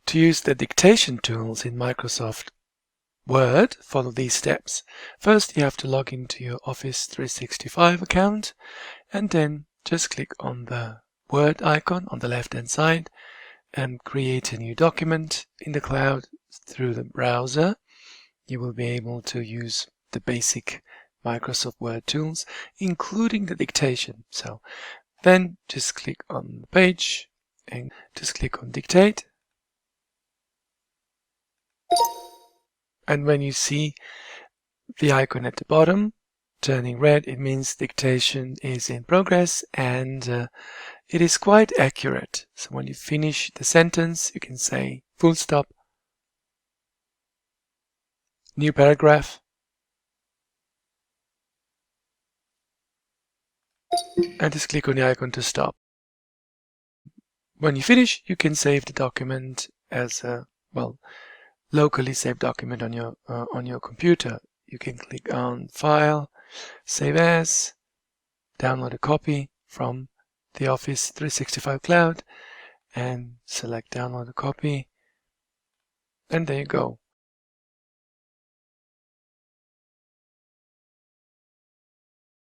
To use the dictation tools in Microsoft Word, follow these steps. First, you have to log into your Office 365 account and then just click on the Word icon on the left-hand side and create a new document in the cloud through the browser. You will be able to use the basic Microsoft Word tools, including the dictation. So then just click on the page and just click on Dictate. And when you see the icon at the bottom turning red, it means dictation is in progress and it is quite accurate. So when you finish the sentence, you can say full stop, new paragraph, and just click on the icon to stop. When you finish, you can save the document as a, locally saved document on your computer. You can click on File, Save As, download a copy from the Office 365 Cloud, and select Download a copy, and there you go.